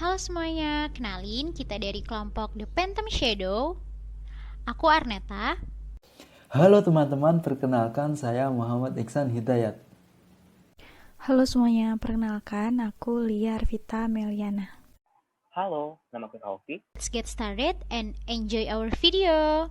Halo semuanya, kenalin kita dari kelompok The Phantom Shadow. Aku Arneta. Halo teman-teman, perkenalkan saya Muhammad Iksan Hidayat. Halo semuanya, perkenalkan aku Lia Arvita Meliana. Halo, namaku Alfi. Let's get started and enjoy our video.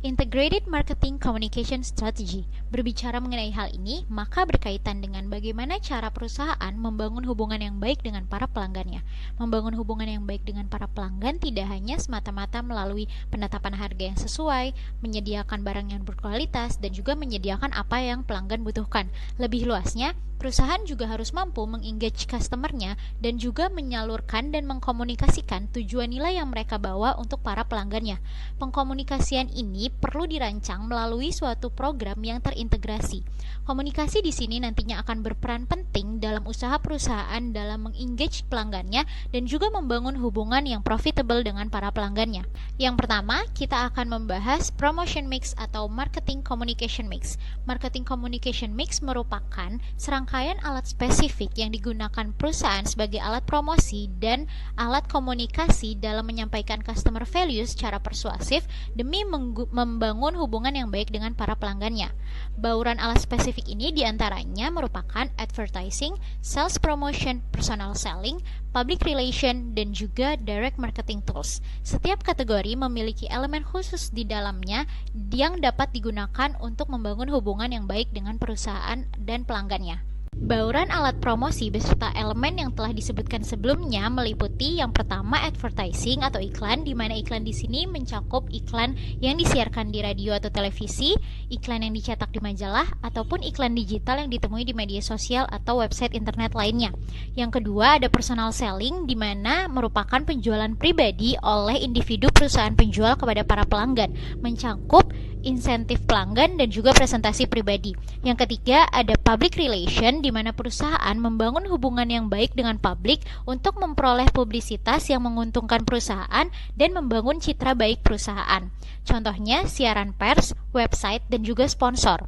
Integrated Marketing Communication Strategy. Berbicara mengenai hal ini, maka berkaitan dengan bagaimana cara perusahaan membangun hubungan yang baik dengan para pelanggannya. Membangun hubungan yang baik dengan para pelanggan tidak hanya semata-mata melalui penetapan harga yang sesuai, menyediakan barang yang berkualitas, dan juga menyediakan apa yang pelanggan butuhkan. Lebih luasnya, perusahaan juga harus mampu mengengage customer-nya dan juga menyalurkan dan mengkomunikasikan tujuan nilai yang mereka bawa untuk para pelanggannya. Pengkomunikasian ini perlu dirancang melalui suatu program yang terintegrasi. Komunikasi di sini nantinya akan berperan penting dalam usaha perusahaan dalam mengengage pelanggannya dan juga membangun hubungan yang profitable dengan para pelanggannya. Yang pertama, kita akan membahas promotion mix atau marketing communication mix. Marketing communication mix merupakan serangkaian alat spesifik yang digunakan perusahaan sebagai alat promosi dan alat komunikasi dalam menyampaikan customer value secara persuasif demi membangun hubungan yang baik dengan para pelanggannya. Bauran alat spesifik ini diantaranya merupakan advertising, sales promotion, personal selling, public relation, dan juga direct marketing tools. Setiap kategori memiliki elemen khusus di dalamnya yang dapat digunakan untuk membangun hubungan yang baik dengan perusahaan dan pelanggannya. Bauran alat promosi beserta elemen yang telah disebutkan sebelumnya meliputi yang pertama advertising atau iklan, di mana iklan di sini mencakup iklan yang disiarkan di radio atau televisi, iklan yang dicetak di majalah, ataupun iklan digital yang ditemui di media sosial atau website internet lainnya. Yang kedua ada personal selling, di mana merupakan penjualan pribadi oleh individu perusahaan penjual kepada para pelanggan, mencakup insentif pelanggan dan juga presentasi pribadi. Yang ketiga ada public relation, di mana perusahaan membangun hubungan yang baik dengan publik untuk memperoleh publisitas yang menguntungkan perusahaan dan membangun citra baik perusahaan. Contohnya siaran pers, website, dan juga sponsor.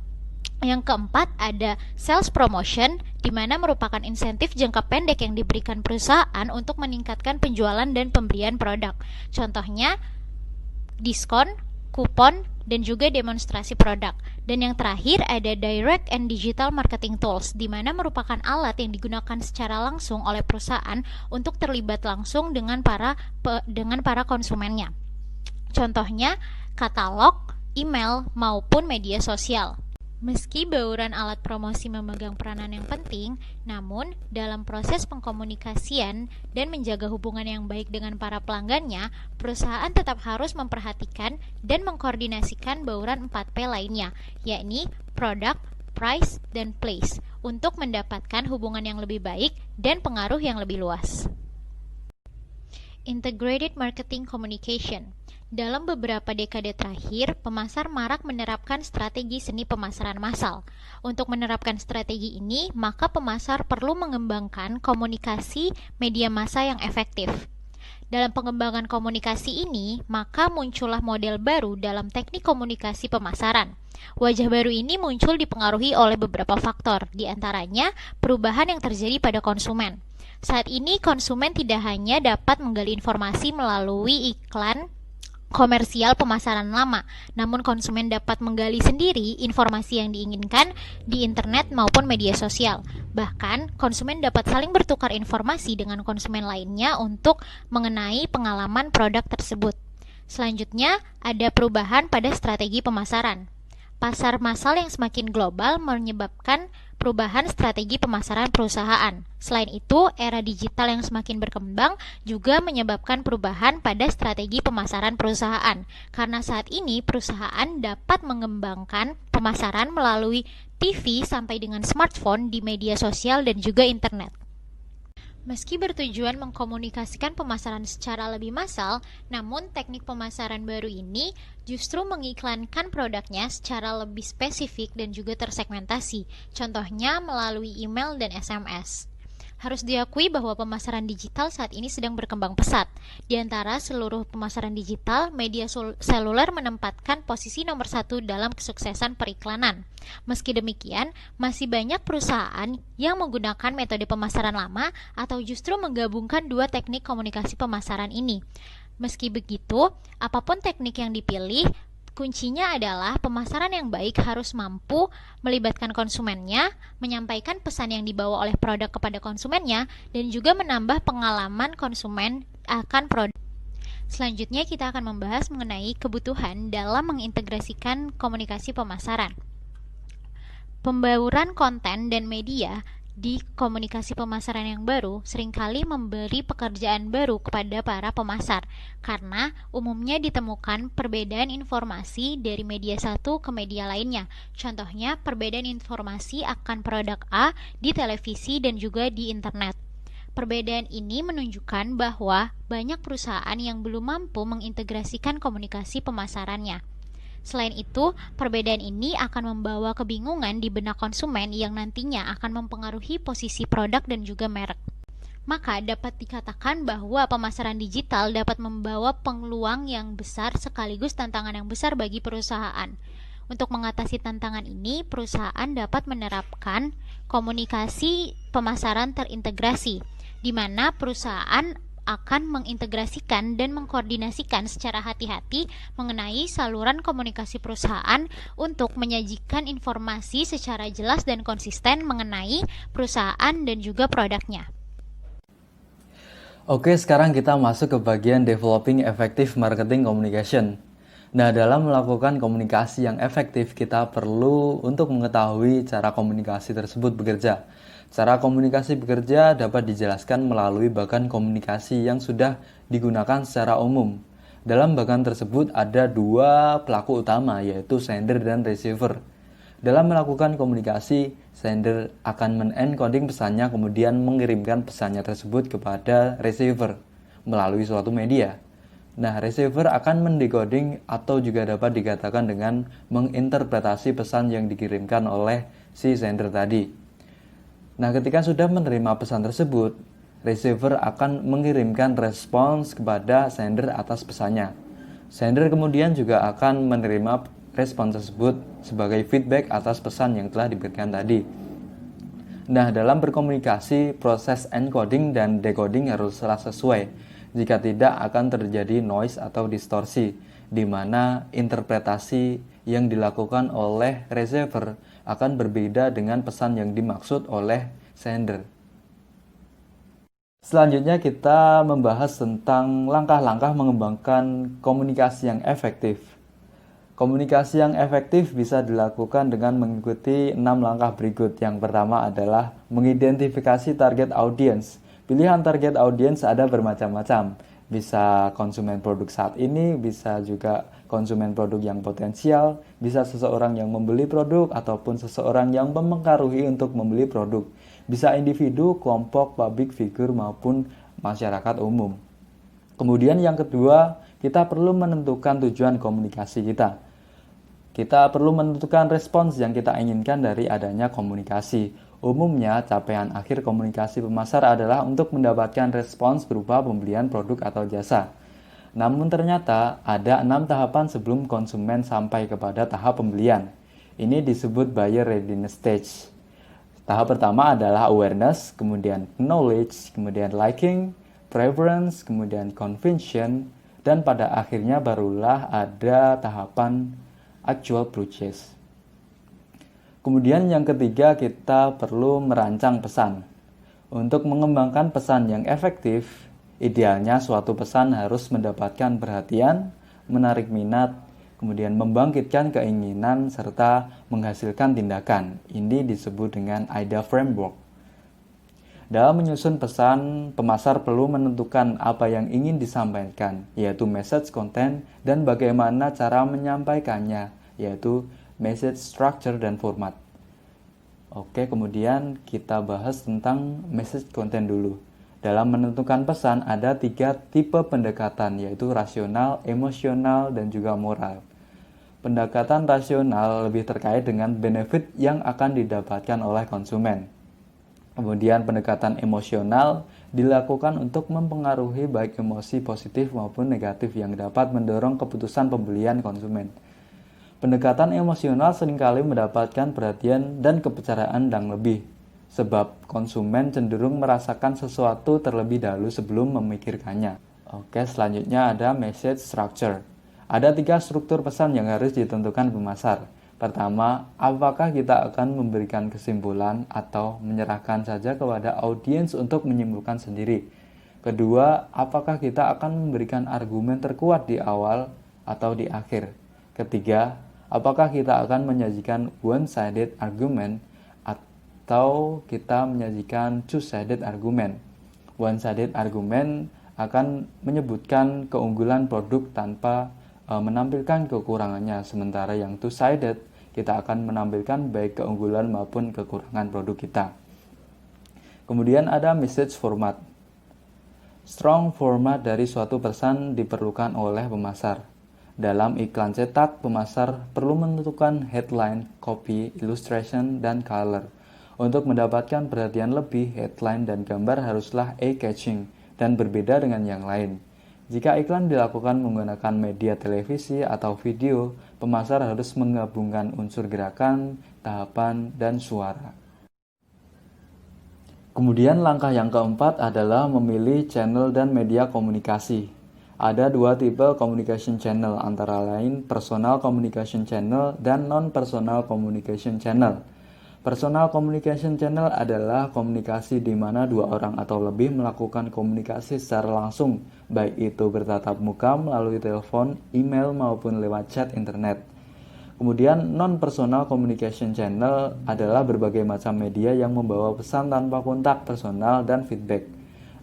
Yang keempat ada sales promotion, di mana merupakan insentif jangka pendek yang diberikan perusahaan untuk meningkatkan penjualan dan pembelian produk. Contohnya diskon, kupon, dan juga demonstrasi produk. Dan yang terakhir ada direct and digital marketing tools, di mana merupakan alat yang digunakan secara langsung oleh perusahaan untuk terlibat langsung dengan para konsumennya. Contohnya katalog, email, maupun media sosial. Meski bauran alat promosi memegang peranan yang penting, namun dalam proses pengkomunikasian dan menjaga hubungan yang baik dengan para pelanggannya, perusahaan tetap harus memperhatikan dan mengkoordinasikan bauran 4P lainnya, yakni product, price, dan place, untuk mendapatkan hubungan yang lebih baik dan pengaruh yang lebih luas. Integrated Marketing Communication. Dalam beberapa dekade terakhir, pemasar marak menerapkan strategi seni pemasaran massal. Untuk menerapkan strategi ini, maka pemasar perlu mengembangkan komunikasi media massa yang efektif. Dalam pengembangan komunikasi ini, maka muncullah model baru dalam teknik komunikasi pemasaran. Wajah baru ini muncul dipengaruhi oleh beberapa faktor, di antaranya perubahan yang terjadi pada konsumen. Saat ini, konsumen tidak hanya dapat menggali informasi melalui iklan komersial pemasaran lama, namun konsumen dapat menggali sendiri informasi yang diinginkan di internet maupun media sosial. Bahkan, konsumen dapat saling bertukar informasi dengan konsumen lainnya untuk mengenai pengalaman produk tersebut. Selanjutnya, ada perubahan pada strategi pemasaran. Pasar massal yang semakin global menyebabkan perubahan strategi pemasaran perusahaan. Selain itu, era digital yang semakin berkembang juga menyebabkan perubahan pada strategi pemasaran perusahaan. Karena saat ini perusahaan dapat mengembangkan pemasaran melalui TV sampai dengan smartphone di media sosial dan juga internet. Meski bertujuan mengkomunikasikan pemasaran secara lebih massal, namun teknik pemasaran baru ini justru mengiklankan produknya secara lebih spesifik dan juga tersegmentasi, contohnya melalui email dan SMS. Harus diakui bahwa pemasaran digital saat ini sedang berkembang pesat. Di antara seluruh pemasaran digital, media seluler menempatkan posisi nomor satu dalam kesuksesan periklanan. Meski demikian, masih banyak perusahaan yang menggunakan metode pemasaran lama atau justru menggabungkan dua teknik komunikasi pemasaran ini. Meski begitu, apapun teknik yang dipilih, kuncinya adalah pemasaran yang baik harus mampu melibatkan konsumennya, menyampaikan pesan yang dibawa oleh produk kepada konsumennya, dan juga menambah pengalaman konsumen akan produk. Selanjutnya kita akan membahas mengenai kebutuhan dalam mengintegrasikan komunikasi pemasaran. Pembauran konten dan media di komunikasi pemasaran yang baru seringkali memberi pekerjaan baru kepada para pemasar karena umumnya ditemukan perbedaan informasi dari media satu ke media lainnya. Contohnya, perbedaan informasi akan produk A di televisi dan juga di internet. Perbedaan ini menunjukkan bahwa banyak perusahaan yang belum mampu mengintegrasikan komunikasi pemasarannya. Selain itu, perbedaan ini akan membawa kebingungan di benak konsumen yang nantinya akan mempengaruhi posisi produk dan juga merek. Maka dapat dikatakan bahwa pemasaran digital dapat membawa peluang yang besar sekaligus tantangan yang besar bagi perusahaan. Untuk mengatasi tantangan ini, perusahaan dapat menerapkan komunikasi pemasaran terintegrasi, di mana perusahaan akan mengintegrasikan dan mengkoordinasikan secara hati-hati mengenai saluran komunikasi perusahaan untuk menyajikan informasi secara jelas dan konsisten mengenai perusahaan dan juga produknya. Oke, sekarang kita masuk ke bagian Developing Effective Marketing Communication. Nah, dalam melakukan komunikasi yang efektif, kita perlu untuk mengetahui cara komunikasi tersebut bekerja. Cara komunikasi bekerja dapat dijelaskan melalui bagan komunikasi yang sudah digunakan secara umum. Dalam bagan tersebut ada dua pelaku utama, yaitu sender dan receiver. Dalam melakukan komunikasi, sender akan men-encoding pesannya kemudian mengirimkan pesannya tersebut kepada receiver melalui suatu media. Nah, receiver akan mendecoding atau juga dapat dikatakan dengan menginterpretasi pesan yang dikirimkan oleh si sender tadi. Nah, ketika sudah menerima pesan tersebut, receiver akan mengirimkan respons kepada sender atas pesannya. Sender kemudian juga akan menerima respons tersebut sebagai feedback atas pesan yang telah diberikan tadi. Nah, dalam berkomunikasi, proses encoding dan decoding haruslah sesuai. Jika tidak, akan terjadi noise atau distorsi, di mana interpretasi yang dilakukan oleh receiver akan berbeda dengan pesan yang dimaksud oleh sender. Selanjutnya kita membahas tentang langkah-langkah mengembangkan komunikasi yang efektif. Komunikasi yang efektif bisa dilakukan dengan mengikuti 6 langkah berikut. Yang pertama adalah mengidentifikasi target audience. Pilihan target audience ada bermacam-macam. Bisa konsumen produk saat ini, bisa juga konsumen produk yang potensial, bisa seseorang yang membeli produk ataupun seseorang yang mempengaruhi untuk membeli produk. Bisa individu, kelompok, public figure maupun masyarakat umum. Kemudian yang kedua, kita perlu menentukan tujuan komunikasi kita. Kita perlu menentukan respons yang kita inginkan dari adanya komunikasi. Umumnya, capaian akhir komunikasi pemasar adalah untuk mendapatkan respons berupa pembelian produk atau jasa. Namun ternyata ada 6 tahapan sebelum konsumen sampai kepada tahap pembelian. Ini disebut buyer readiness stage. Tahap pertama adalah awareness, kemudian knowledge, kemudian liking, preference, kemudian conviction, dan pada akhirnya barulah ada tahapan actual purchase. Kemudian yang ketiga, kita perlu merancang pesan. Untuk mengembangkan pesan yang efektif, idealnya suatu pesan harus mendapatkan perhatian, menarik minat, kemudian membangkitkan keinginan, serta menghasilkan tindakan. Ini disebut dengan AIDA Framework. Dalam menyusun pesan, pemasar perlu menentukan apa yang ingin disampaikan, yaitu message content, dan bagaimana cara menyampaikannya, yaitu message structure dan format. Oke, kemudian kita bahas tentang message content dulu. Dalam menentukan pesan ada 3 tipe pendekatan, yaitu rasional, emosional, dan juga moral. Pendekatan rasional lebih terkait dengan benefit yang akan didapatkan oleh konsumen. Kemudian pendekatan emosional dilakukan untuk mempengaruhi baik emosi positif maupun negatif yang dapat mendorong keputusan pembelian konsumen. Pendekatan emosional seringkali mendapatkan perhatian dan kepercayaan yang lebih, sebab konsumen cenderung merasakan sesuatu terlebih dahulu sebelum memikirkannya. Oke, selanjutnya ada message structure. Ada 3 struktur pesan yang harus ditentukan pemasar. Pertama, apakah kita akan memberikan kesimpulan atau menyerahkan saja kepada audiens untuk menyimpulkan sendiri? Kedua, apakah kita akan memberikan argumen terkuat di awal atau di akhir? Ketiga, apakah kita akan menyajikan one-sided argument atau kita menyajikan two-sided argument? One-sided argument akan menyebutkan keunggulan produk tanpa menampilkan kekurangannya, sementara yang two-sided kita akan menampilkan baik keunggulan maupun kekurangan produk kita. Kemudian ada message format. Strong format dari suatu pesan diperlukan oleh pemasar. Dalam iklan cetak, pemasar perlu menentukan headline, copy, illustration, dan color. Untuk mendapatkan perhatian lebih, headline dan gambar haruslah eye-catching dan berbeda dengan yang lain. Jika iklan dilakukan menggunakan media televisi atau video, pemasar harus menggabungkan unsur gerakan, tahapan, dan suara. Kemudian langkah yang keempat adalah memilih channel dan media komunikasi. Ada 2 tipe communication channel, antara lain personal communication channel dan non-personal communication channel. Personal communication channel adalah komunikasi di mana 2 orang atau lebih melakukan komunikasi secara langsung, baik itu bertatap muka melalui telepon, email, maupun lewat chat internet. Kemudian non-personal communication channel adalah berbagai macam media yang membawa pesan tanpa kontak personal dan feedback.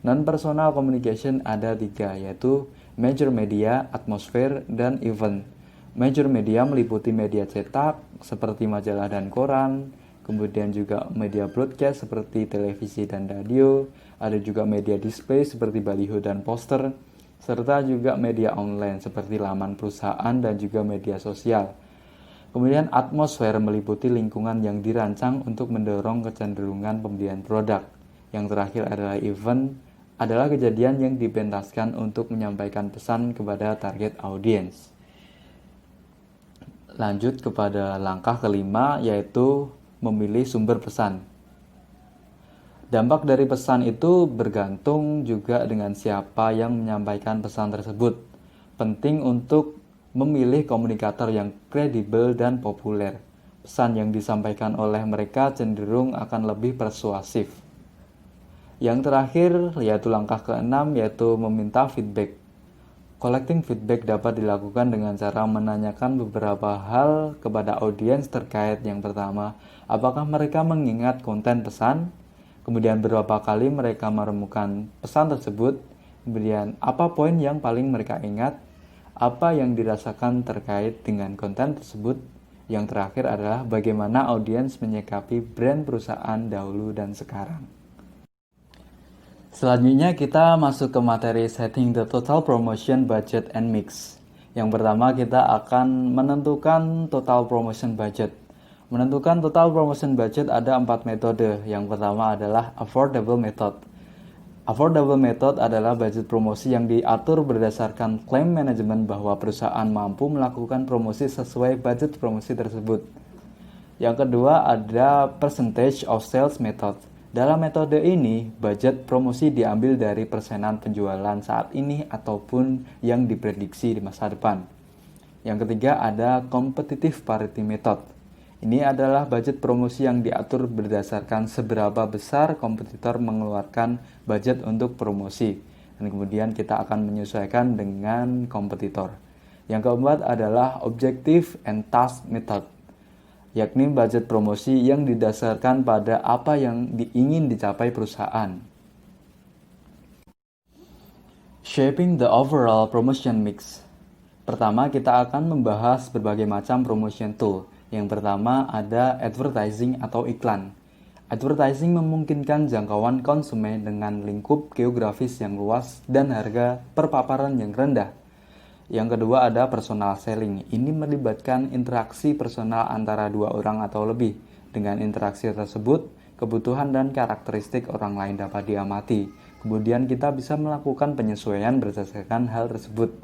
Non-personal communication ada 3, yaitu major media, atmosfer, dan event. Major media meliputi media cetak seperti majalah dan koran, kemudian juga media broadcast seperti televisi dan radio, ada juga media display seperti baliho dan poster, serta juga media online seperti laman perusahaan dan juga media sosial. Kemudian atmosfer meliputi lingkungan yang dirancang untuk mendorong kecenderungan pembelian produk. Yang terakhir adalah event, adalah kejadian yang dipentaskan untuk menyampaikan pesan kepada target audiens. Lanjut kepada langkah kelima, yaitu memilih sumber pesan. Dampak dari pesan itu bergantung juga dengan siapa yang menyampaikan pesan tersebut. Penting untuk memilih komunikator yang kredibel dan populer. Pesan yang disampaikan oleh mereka cenderung akan lebih persuasif. Yang terakhir, yaitu langkah keenam, yaitu meminta feedback. Collecting feedback dapat dilakukan dengan cara menanyakan beberapa hal kepada audiens terkait. Yang pertama, apakah mereka mengingat konten pesan? Kemudian berapa kali mereka menemukan pesan tersebut? Kemudian apa poin yang paling mereka ingat? Apa yang dirasakan terkait dengan konten tersebut? Yang terakhir adalah bagaimana audiens menyikapi brand perusahaan dahulu dan sekarang. Selanjutnya kita masuk ke materi setting the total promotion budget and mix. Yang pertama kita akan menentukan total promotion budget. Menentukan total promotion budget ada 4 metode. Yang pertama adalah affordable method. Affordable method adalah budget promosi yang diatur berdasarkan klaim manajemen bahwa perusahaan mampu melakukan promosi sesuai budget promosi tersebut. Yang kedua ada percentage of sales method. Dalam metode ini, budget promosi diambil dari persenan penjualan saat ini ataupun yang diprediksi di masa depan. Yang ketiga ada competitive parity method. Ini adalah budget promosi yang diatur berdasarkan seberapa besar kompetitor mengeluarkan budget untuk promosi. Dan kemudian kita akan menyesuaikan dengan kompetitor. Yang keempat adalah objective and task method, yakni budget promosi yang didasarkan pada apa yang ingin dicapai perusahaan. Shaping the overall promotion mix. Pertama, kita akan membahas berbagai macam promotion tool. Yang pertama ada advertising atau iklan. Advertising memungkinkan jangkauan konsumen dengan lingkup geografis yang luas dan harga perpaparan yang rendah. Yang kedua ada personal selling. Ini melibatkan interaksi personal antara 2 orang atau lebih. Dengan interaksi tersebut, kebutuhan dan karakteristik orang lain dapat diamati. Kemudian kita bisa melakukan penyesuaian berdasarkan hal tersebut.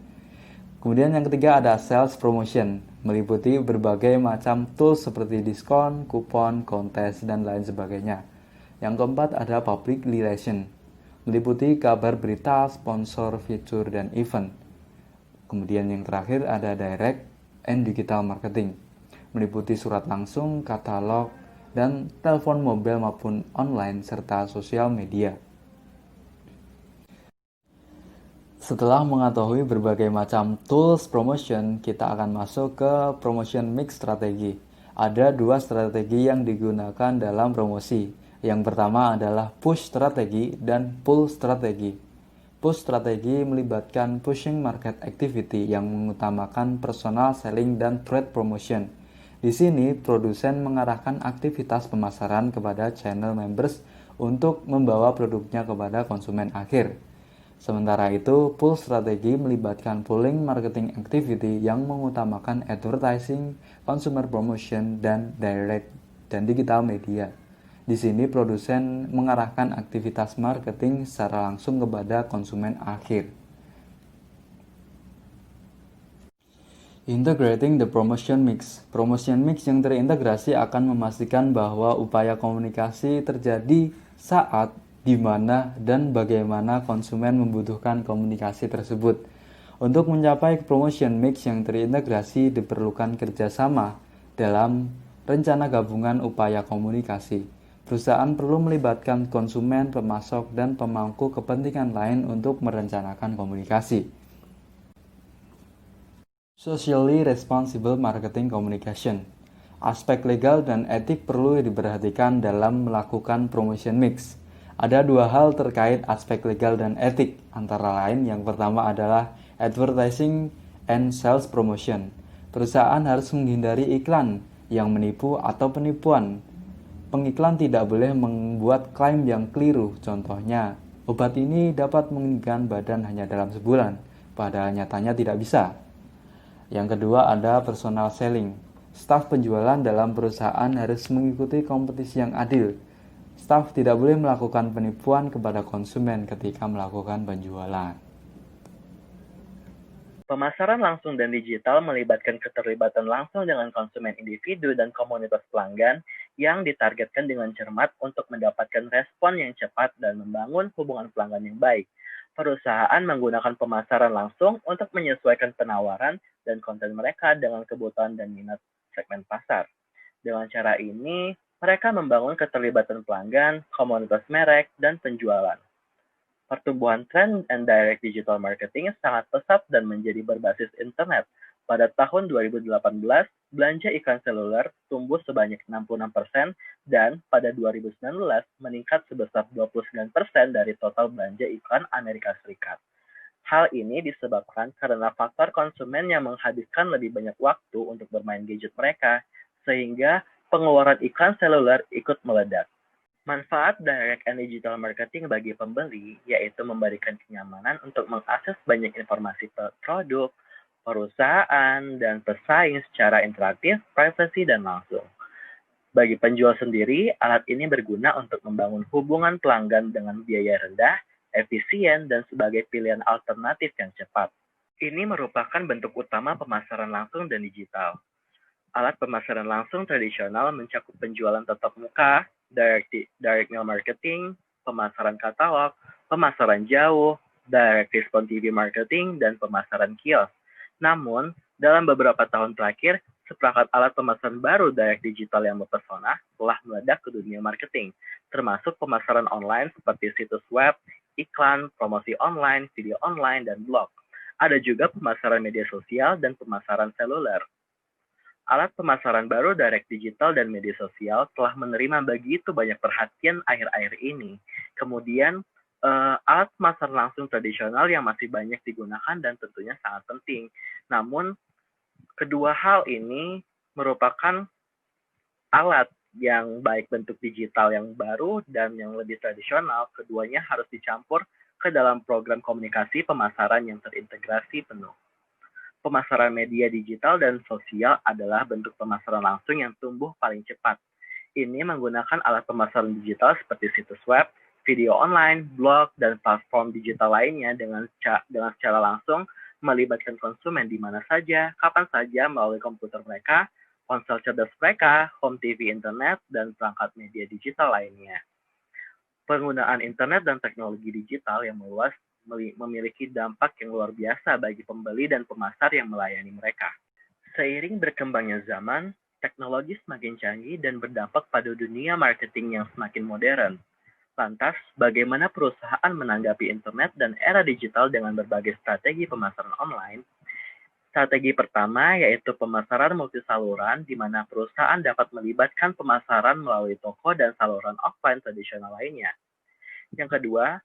Kemudian yang ketiga ada sales promotion, meliputi berbagai macam tools seperti diskon, kupon, kontes, dan lain sebagainya. Yang keempat ada public relation, meliputi kabar berita, sponsor, fitur, dan event. Kemudian yang terakhir ada direct and digital marketing, meliputi surat langsung, katalog, dan telepon mobil maupun online, serta sosial media. Setelah mengetahui berbagai macam tools promotion, kita akan masuk ke promotion mix strategi. Ada dua strategi yang digunakan dalam promosi. Yang pertama adalah push strategi dan pull strategi. Push strategi melibatkan pushing market activity yang mengutamakan personal selling dan trade promotion. Di sini, produsen mengarahkan aktivitas pemasaran kepada channel members untuk membawa produknya kepada konsumen akhir. Sementara itu, pull strategi melibatkan pulling marketing activity yang mengutamakan advertising, consumer promotion, dan direct dan digital media. Di sini, produsen mengarahkan aktivitas marketing secara langsung kepada konsumen akhir. Integrating the promotion mix. Promotion mix yang terintegrasi akan memastikan bahwa upaya komunikasi terjadi saat, di mana, dan bagaimana konsumen membutuhkan komunikasi tersebut. Untuk mencapai promotion mix yang terintegrasi diperlukan kerjasama dalam rencana gabungan upaya komunikasi. Perusahaan perlu melibatkan konsumen, pemasok, dan pemangku kepentingan lain untuk merencanakan komunikasi. Socially responsible marketing communication. Aspek legal dan etik perlu diperhatikan dalam melakukan promotion mix. Ada dua hal terkait aspek legal dan etik, antara lain yang pertama adalah advertising and sales promotion. Perusahaan harus menghindari iklan yang menipu atau penipuan. Pengiklan tidak boleh membuat klaim yang keliru, contohnya, obat ini dapat meninggikan badan hanya dalam sebulan, padahal nyatanya tidak bisa. Yang kedua ada personal selling. Staf penjualan dalam perusahaan harus mengikuti kompetisi yang adil. Staf tidak boleh melakukan penipuan kepada konsumen ketika melakukan penjualan. Pemasaran langsung dan digital melibatkan keterlibatan langsung dengan konsumen individu dan komunitas pelanggan yang ditargetkan dengan cermat untuk mendapatkan respon yang cepat dan membangun hubungan pelanggan yang baik. Perusahaan menggunakan pemasaran langsung untuk menyesuaikan penawaran dan konten mereka dengan kebutuhan dan minat segmen pasar. Dengan cara ini, mereka membangun keterlibatan pelanggan, komunitas merek, dan penjualan. Pertumbuhan trend and direct digital marketing sangat pesat dan menjadi berbasis internet. Pada tahun 2018, belanja iklan seluler tumbuh sebanyak 66% dan pada 2019 meningkat sebesar 29% dari total belanja iklan Amerika Serikat. Hal ini disebabkan karena faktor konsumen yang menghabiskan lebih banyak waktu untuk bermain gadget mereka, sehingga pengeluaran iklan seluler ikut meledak. Manfaat direct and digital marketing bagi pembeli yaitu memberikan kenyamanan untuk mengakses banyak informasi produk, perusahaan, dan pesaing secara interaktif, privasi, dan langsung. Bagi penjual sendiri, alat ini berguna untuk membangun hubungan pelanggan dengan biaya rendah, efisien, dan sebagai pilihan alternatif yang cepat. Ini merupakan bentuk utama pemasaran langsung dan digital. Alat pemasaran langsung tradisional mencakup penjualan tatap muka, direct mail marketing, pemasaran katalog, pemasaran jauh, direct response TV marketing, dan pemasaran kios. Namun, dalam beberapa tahun terakhir, seperangkat alat pemasaran baru direct digital yang mempesona telah meledak ke dunia marketing, termasuk pemasaran online seperti situs web, iklan, promosi online, video online, dan blog. Ada juga pemasaran media sosial dan pemasaran seluler. Alat pemasaran baru direct digital dan media sosial telah menerima begitu banyak perhatian akhir-akhir ini. Kemudian, alat pemasaran langsung tradisional yang masih banyak digunakan dan tentunya sangat penting. Namun, kedua hal ini merupakan alat yang baik bentuk digital yang baru dan yang lebih tradisional. Keduanya harus dicampur ke dalam program komunikasi pemasaran yang terintegrasi penuh. Pemasaran media digital dan sosial adalah bentuk pemasaran langsung yang tumbuh paling cepat. Ini menggunakan alat pemasaran digital seperti situs web, video online, blog, dan platform digital lainnya dengan secara langsung melibatkan konsumen di mana saja, kapan saja melalui komputer mereka, ponsel cerdas mereka, home TV internet, dan perangkat media digital lainnya. Penggunaan internet dan teknologi digital yang meluas memiliki dampak yang luar biasa bagi pembeli dan pemasar yang melayani mereka. Seiring berkembangnya zaman, teknologi semakin canggih dan berdampak pada dunia marketing yang semakin modern. Lantas, bagaimana perusahaan menanggapi internet dan era digital dengan berbagai strategi pemasaran online? Strategi pertama yaitu pemasaran multisaluran, di mana perusahaan dapat melibatkan pemasaran melalui toko dan saluran offline tradisional lainnya. Yang kedua,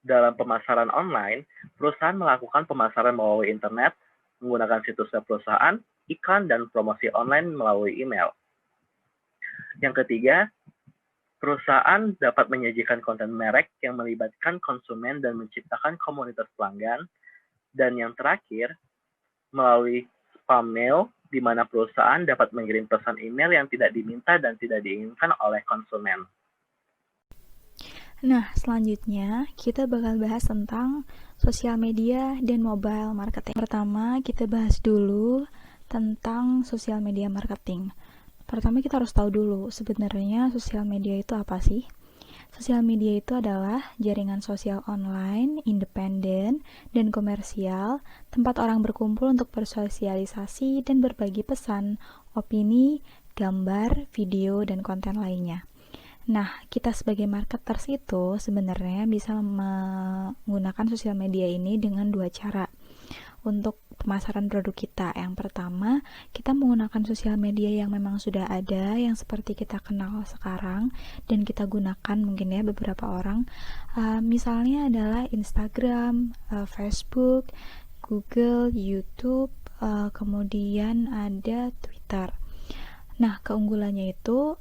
dalam pemasaran online, perusahaan melakukan pemasaran melalui internet, menggunakan situs web perusahaan, iklan, dan promosi online melalui email. Yang ketiga, perusahaan dapat menyajikan konten merek yang melibatkan konsumen dan menciptakan komunitas pelanggan. Dan yang terakhir, melalui spam mail, di mana perusahaan dapat mengirim pesan email yang tidak diminta dan tidak diinginkan oleh konsumen. Nah, selanjutnya kita bakal bahas tentang sosial media dan mobile marketing. Pertama, kita bahas dulu tentang sosial media marketing. Pertama, kita harus tahu dulu sebenarnya sosial media itu apa sih? Sosial media itu adalah jaringan sosial online, independen, dan komersial, tempat orang berkumpul untuk bersosialisasi dan berbagi pesan, opini, gambar, video, dan konten lainnya. Nah, kita sebagai marketers itu sebenarnya bisa menggunakan sosial media ini dengan dua cara untuk pemasaran produk kita. Yang pertama, kita menggunakan sosial media yang memang sudah ada, yang seperti kita kenal sekarang, dan kita gunakan mungkin ya beberapa orang. Misalnya adalah Instagram, Facebook, Google, YouTube, kemudian ada Twitter. Nah, keunggulannya itu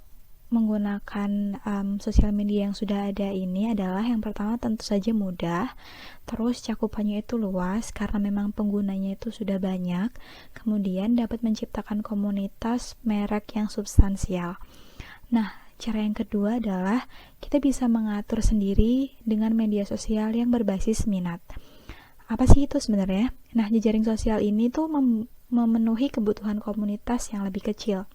menggunakan sosial media yang sudah ada ini adalah yang pertama tentu saja mudah, terus cakupannya itu luas karena memang penggunanya itu sudah banyak, kemudian dapat menciptakan komunitas merek yang substansial. Nah, cara yang kedua adalah kita bisa mengatur sendiri dengan media sosial yang berbasis minat. Apa sih itu sebenarnya? Nah, jejaring sosial ini tuh memenuhi kebutuhan komunitas yang lebih kecil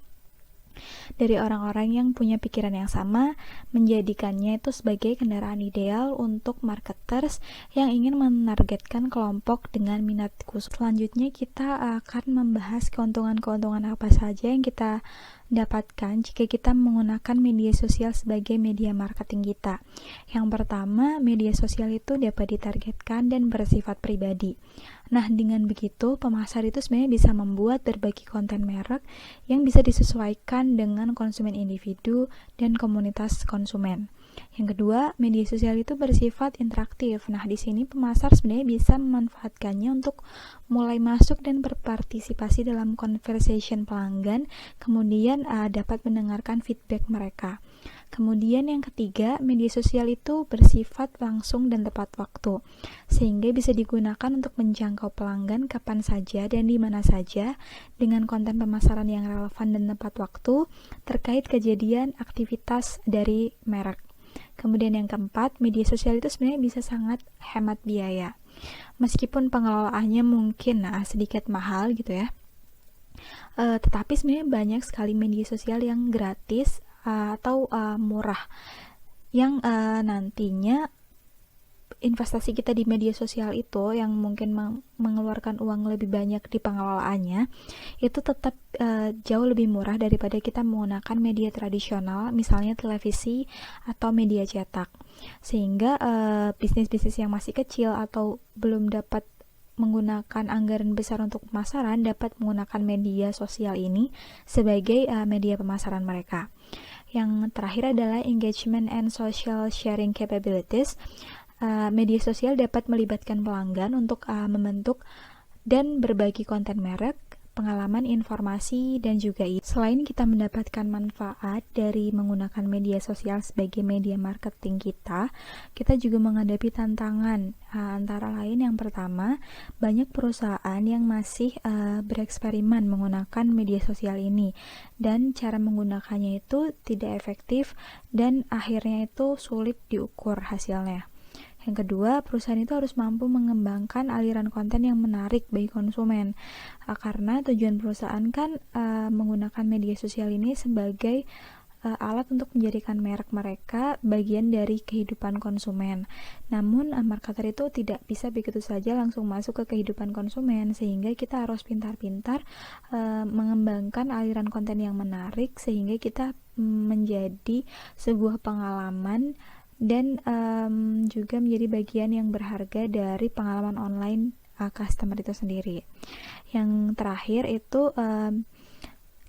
dari orang-orang yang punya pikiran yang sama, menjadikannya itu sebagai kendaraan ideal untuk marketers yang ingin menargetkan kelompok dengan minat khusus. Selanjutnya kita akan membahas keuntungan-keuntungan apa saja yang kita dapatkan jika kita menggunakan media sosial sebagai media marketing kita. Yang pertama, media sosial itu dapat ditargetkan dan bersifat pribadi. Nah, dengan begitu, pemasar itu sebenarnya bisa membuat berbagai konten merek yang bisa disesuaikan dengan konsumen individu dan komunitas konsumen. Yang kedua, media sosial itu bersifat interaktif. Nah, di sini pemasar sebenarnya bisa memanfaatkannya untuk mulai masuk dan berpartisipasi dalam conversation pelanggan, kemudian dapat mendengarkan feedback mereka. Kemudian yang ketiga, media sosial itu bersifat langsung dan tepat waktu, sehingga bisa digunakan untuk menjangkau pelanggan kapan saja dan di mana saja dengan konten pemasaran yang relevan dan tepat waktu terkait kejadian aktivitas dari merek. Kemudian yang keempat, media sosial itu sebenarnya bisa sangat hemat biaya. Meskipun pengelolaannya mungkin sedikit mahal gitu ya, tetapi sebenarnya banyak sekali media sosial yang gratis atau murah yang nantinya investasi kita di media sosial itu yang mungkin mengeluarkan uang lebih banyak di pengelolaannya itu tetap jauh lebih murah daripada kita menggunakan media tradisional, misalnya televisi atau media cetak. Sehingga bisnis-bisnis yang masih kecil atau belum dapat menggunakan anggaran besar untuk pemasaran dapat menggunakan media sosial ini sebagai media pemasaran mereka. Yang terakhir adalah engagement and social sharing capabilities. Media sosial dapat melibatkan pelanggan untuk membentuk dan berbagi konten merek, pengalaman, informasi, dan juga selain kita mendapatkan manfaat dari menggunakan media sosial sebagai media marketing kita juga menghadapi tantangan. Antara lain yang pertama, banyak perusahaan yang masih bereksperimen menggunakan media sosial ini dan cara menggunakannya itu tidak efektif dan akhirnya itu sulit diukur hasilnya. Yang kedua, perusahaan itu harus mampu mengembangkan aliran konten yang menarik bagi konsumen, karena tujuan perusahaan kan menggunakan media sosial ini sebagai alat untuk menjadikan merek mereka bagian dari kehidupan konsumen. Namun, marketer itu tidak bisa begitu saja langsung masuk ke kehidupan konsumen, sehingga kita harus pintar-pintar mengembangkan aliran konten yang menarik sehingga kita menjadi sebuah pengalaman dan juga menjadi bagian yang berharga dari pengalaman online customer itu sendiri. Yang terakhir itu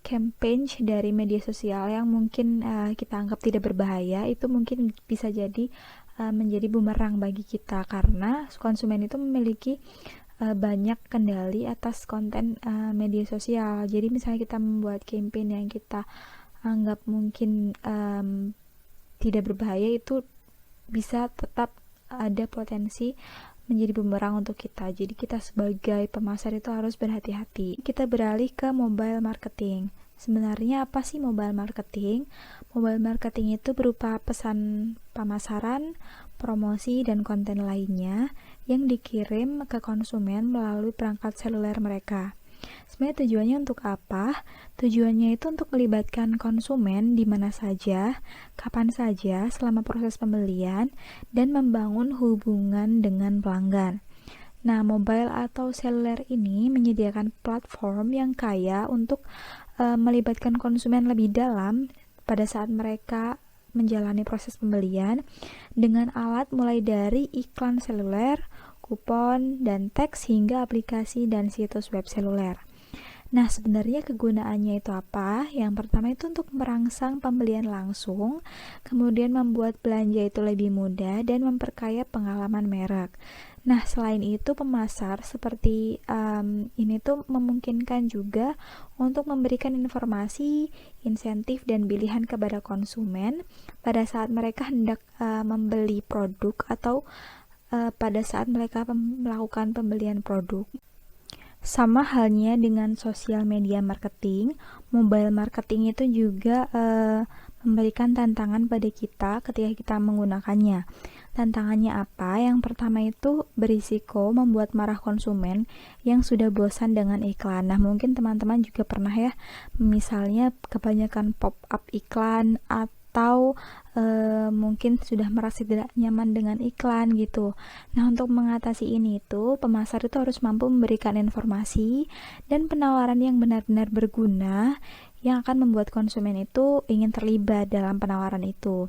campaign dari media sosial yang mungkin kita anggap tidak berbahaya, itu mungkin bisa jadi menjadi bumerang bagi kita, karena konsumen itu memiliki banyak kendali atas konten media sosial. Jadi misalnya kita membuat campaign yang kita anggap mungkin tidak berbahaya, itu bisa tetap ada potensi menjadi bumerang untuk kita. Jadi kita sebagai pemasar itu harus berhati-hati. Kita beralih ke mobile marketing. Sebenarnya apa sih mobile marketing? Mobile marketing itu berupa pesan pemasaran, promosi, dan konten lainnya yang dikirim ke konsumen melalui perangkat seluler mereka. Sebenarnya tujuannya untuk apa? Tujuannya itu untuk melibatkan konsumen di mana saja, kapan saja selama proses pembelian, dan membangun hubungan dengan pelanggan. Nah, mobile atau seluler ini menyediakan platform yang kaya untuk melibatkan konsumen lebih dalam pada saat mereka menjalani proses pembelian dengan alat mulai dari iklan seluler, kupon, dan teks hingga aplikasi dan situs web seluler. Nah, sebenarnya kegunaannya itu apa? Yang pertama itu untuk merangsang pembelian langsung, kemudian membuat belanja itu lebih mudah dan memperkaya pengalaman merek. Nah, selain itu pemasar seperti ini tuh memungkinkan juga untuk memberikan informasi, insentif, dan pilihan kepada konsumen pada saat mereka hendak membeli produk atau pada saat mereka melakukan pembelian produk. Sama halnya dengan sosial media marketing, mobile marketing itu juga memberikan tantangan pada kita ketika kita menggunakannya. Tantangannya apa? Yang pertama itu berisiko membuat marah konsumen yang sudah bosan dengan iklan. Nah, mungkin teman-teman juga pernah ya, misalnya kebanyakan pop-up iklan atau mungkin sudah merasa tidak nyaman dengan iklan gitu. Nah, untuk mengatasi ini itu pemasar itu harus mampu memberikan informasi dan penawaran yang benar-benar berguna yang akan membuat konsumen itu ingin terlibat dalam penawaran itu.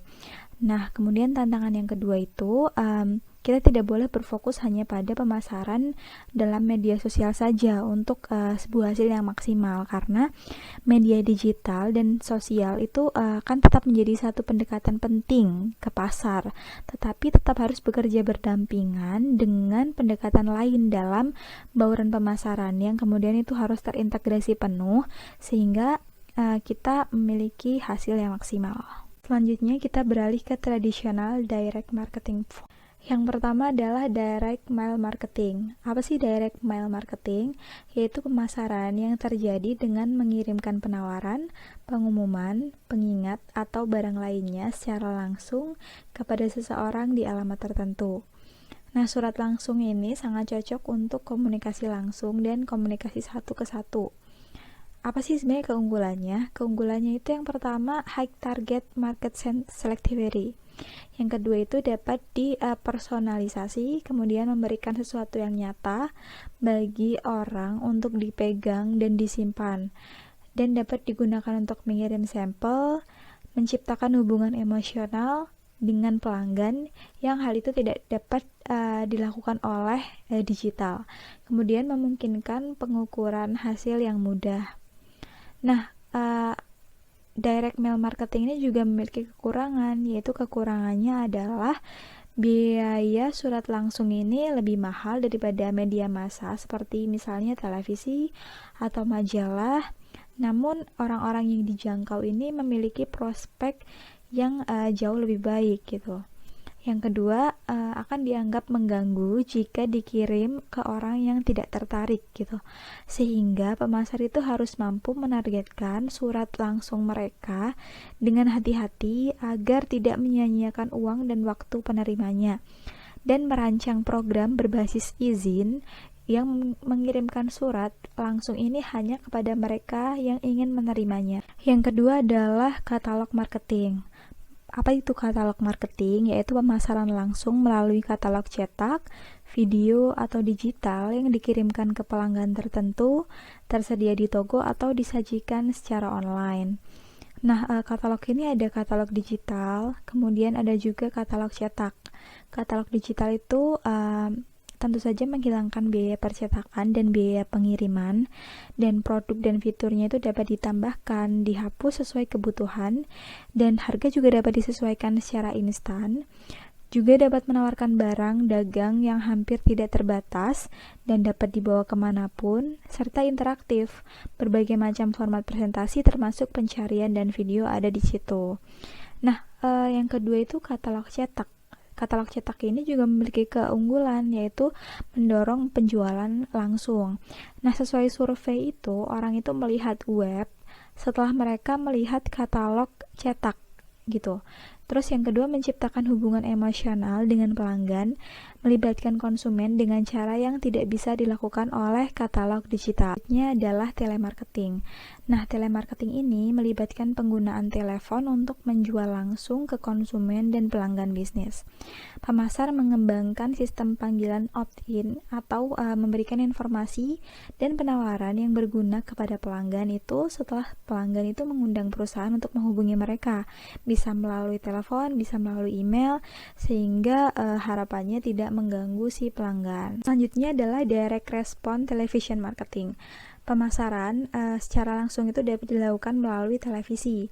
Nah, kemudian tantangan yang kedua itu kita tidak boleh berfokus hanya pada pemasaran dalam media sosial saja untuk sebuah hasil yang maksimal, karena media digital dan sosial itu akan tetap menjadi satu pendekatan penting ke pasar, tetapi tetap harus bekerja berdampingan dengan pendekatan lain dalam bauran pemasaran yang kemudian itu harus terintegrasi penuh sehingga kita memiliki hasil yang maksimal. Selanjutnya kita beralih ke tradisional direct marketing. Yang pertama adalah direct mail marketing. Apa sih direct mail marketing? Yaitu pemasaran yang terjadi dengan mengirimkan penawaran, pengumuman, pengingat, atau barang lainnya secara langsung kepada seseorang di alamat tertentu. Nah, surat langsung ini sangat cocok untuk komunikasi langsung dan komunikasi satu ke satu. Apa sih sebenarnya keunggulannya? Keunggulannya itu yang pertama, high target market selectivity. Yang kedua itu dapat dipersonalisasi, kemudian memberikan sesuatu yang nyata bagi orang untuk dipegang dan disimpan, dan dapat digunakan untuk mengirim sampel, menciptakan hubungan emosional dengan pelanggan yang hal itu tidak dapat dilakukan oleh digital. Kemudian memungkinkan pengukuran hasil yang mudah. Nah, direct mail marketing ini juga memiliki kekurangan, yaitu kekurangannya adalah biaya surat langsung ini lebih mahal daripada media massa seperti misalnya televisi atau majalah. Namun orang-orang yang dijangkau ini memiliki prospek yang jauh lebih baik gitu. Yang kedua, akan dianggap mengganggu jika dikirim ke orang yang tidak tertarik gitu. Sehingga pemasar itu harus mampu menargetkan surat langsung mereka dengan hati-hati agar tidak menyia-nyiakan uang dan waktu penerimanya. Dan merancang program berbasis izin yang mengirimkan surat langsung ini hanya kepada mereka yang ingin menerimanya. Yang kedua adalah katalog marketing. Apa itu katalog marketing? Yaitu pemasaran langsung melalui katalog cetak, video, atau digital yang dikirimkan ke pelanggan tertentu, tersedia di toko atau disajikan secara online. Nah, katalog ini ada katalog digital, kemudian ada juga katalog cetak. Katalog digital itu tentu saja menghilangkan biaya percetakan dan biaya pengiriman, dan produk dan fiturnya itu dapat ditambahkan, dihapus sesuai kebutuhan, dan harga juga dapat disesuaikan secara instan. Juga dapat menawarkan barang dagang yang hampir tidak terbatas dan dapat dibawa kemanapun, serta interaktif. Berbagai macam format presentasi termasuk pencarian dan video ada di situ. Nah, yang kedua itu katalog cetak. Katalog cetak ini juga memiliki keunggulan, yaitu mendorong penjualan langsung. Nah, sesuai survei itu, orang itu melihat web setelah mereka melihat katalog cetak gitu. Terus yang kedua, menciptakan hubungan emosional dengan pelanggan, melibatkan konsumen dengan cara yang tidak bisa dilakukan oleh katalog digital. Selanjutnya adalah telemarketing. Nah, telemarketing ini melibatkan penggunaan telepon untuk menjual langsung ke konsumen dan pelanggan bisnis. Pemasar mengembangkan sistem panggilan opt-in atau memberikan informasi dan penawaran yang berguna kepada pelanggan itu setelah pelanggan itu mengundang perusahaan untuk menghubungi mereka. Bisa melalui telepon, bisa melalui email, sehingga harapannya tidak mengganggu si pelanggan. Selanjutnya adalah direct response television marketing. Pemasaran secara langsung itu dapat dilakukan melalui televisi.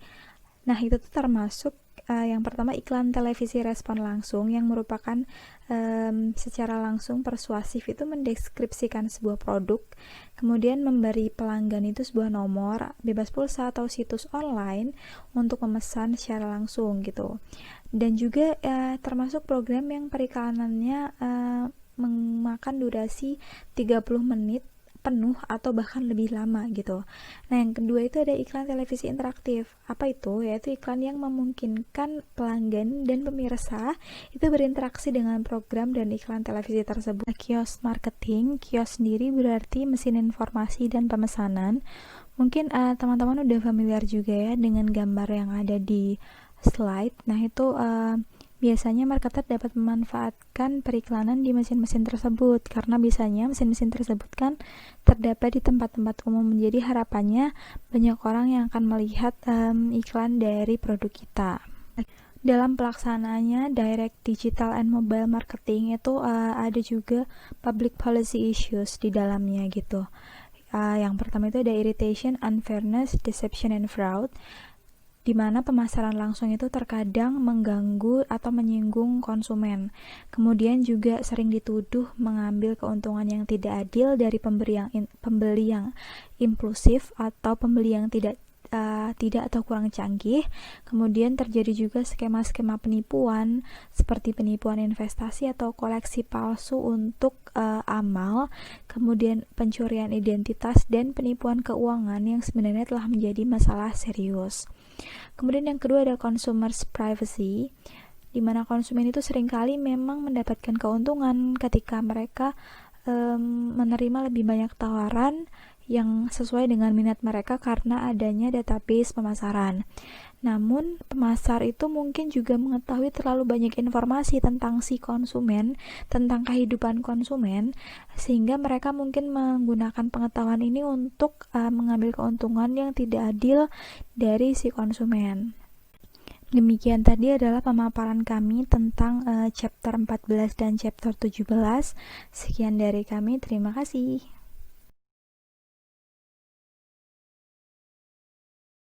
Nah, itu tuh termasuk yang pertama iklan televisi respon langsung yang merupakan secara langsung persuasif itu mendeskripsikan sebuah produk, kemudian memberi pelanggan itu sebuah nomor bebas pulsa atau situs online untuk memesan secara langsung gitu. Dan juga termasuk program yang periklanannya memakan durasi 30 menit penuh atau bahkan lebih lama gitu. Nah, yang kedua itu ada iklan televisi interaktif. Apa itu? Yaitu iklan yang memungkinkan pelanggan dan pemirsa itu berinteraksi dengan program dan iklan televisi tersebut. Kios marketing, kios sendiri berarti mesin informasi dan pemesanan. Mungkin teman-teman udah familiar juga ya dengan gambar yang ada di slide. Nah, itu biasanya marketer dapat memanfaatkan periklanan di mesin-mesin tersebut karena biasanya mesin-mesin tersebut kan terdapat di tempat-tempat umum. Jadi harapannya banyak orang yang akan melihat iklan dari produk kita. Dalam pelaksanaannya direct digital and mobile marketing itu ada juga public policy issues di dalamnya gitu. Yang pertama itu ada irritation, unfairness, deception, and fraud, di mana pemasaran langsung itu terkadang mengganggu atau menyinggung konsumen. Kemudian juga sering dituduh mengambil keuntungan yang tidak adil dari pembeli yang impulsif atau pembeli yang tidak atau kurang canggih. Kemudian terjadi juga skema-skema penipuan seperti penipuan investasi atau koleksi palsu untuk amal, kemudian pencurian identitas dan penipuan keuangan yang sebenarnya telah menjadi masalah serius. Kemudian yang kedua ada consumers privacy, di mana konsumen itu seringkali memang mendapatkan keuntungan ketika mereka menerima lebih banyak tawaran yang sesuai dengan minat mereka karena adanya database pemasaran. Namun, pemasar itu mungkin juga mengetahui terlalu banyak informasi tentang si konsumen, tentang kehidupan konsumen, sehingga mereka mungkin menggunakan pengetahuan ini untuk mengambil keuntungan yang tidak adil dari si konsumen. Demikian tadi adalah pemaparan kami tentang chapter 14 dan chapter 17. Sekian dari kami, terima kasih.